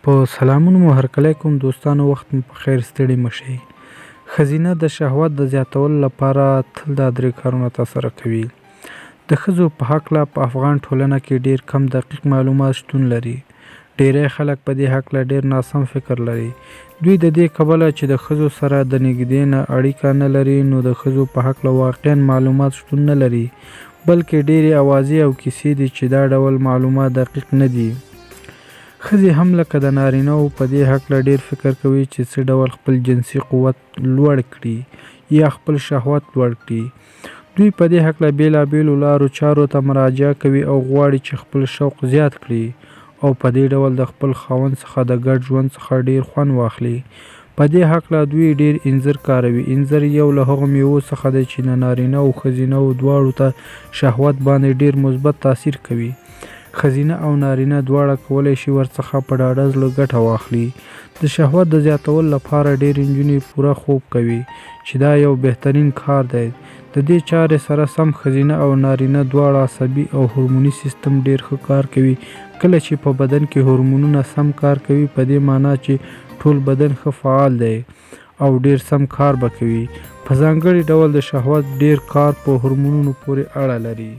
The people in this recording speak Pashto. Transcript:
په سلامونو مو هرکلی کوم دوستانو، وخت مو په خیر، ستړي مه شئ. ښځینه د شهوت د زیاتولو لپاره تل دا 3 کارونه ترسره کوي. د ښځو په هکله په افغان ټولنه کې ډېر کم دقیق معلومات شتون لري. ډیری خلک په دې هکله ډېر ناسم فکر لري. دوی د دې کبله چې د ښځو سره د نږدې نه اړیکه نه لري، نو د ښځو په هکله واقعا معلومات شتون نه لري، بلکې ډېرې اوازې او کیسې دي چې دا ډول معلومات دقیق نه دي. ښځې هم لکه د نارینه‌وو په دې هکله ډېر فکر کوي چې څه ډول خپل جنسي قوت لوړ کړي یا خپل شهوت لوړ کړي. دوی په دې هکله بېلابېلو لارو چارو ته مراجعه کوي او غواړي چې خپل شوق زیات کړي او په دې ډول د خپل خاوند څخه د ګډ ژوند څخه ډېر خوند واخلي. په دې هکله دوی ډېر انځر کاروي. انځر یو له هغو میوو څخه دی چې د نارینه او ښځینه‌وو دواړو ته شهوت باندې ډېر مثبت تاثیر کوي. ښځینه او نارینه دواړه کولی شي ورڅخه په ډاډه زړه ګټه واخلي. د شهوت د زیاتولو لپاره ډېرې نجونې پوره خوب کوي، چې دا یو بهترین کار دی. د دې چارې سره سم ښځینه او نارینه دواړه عصبي او هورموني سیستم ډېر ښه کار کوي. کله چې په بدن کې هورمونونه سم کار کوي، په دې معنی چې ټول بدن ښه فعال دی او ډېر سم کار به کوي. په ځانګړي ډول د شهوت ډېر کار په هورمونونو پورې اړه لري.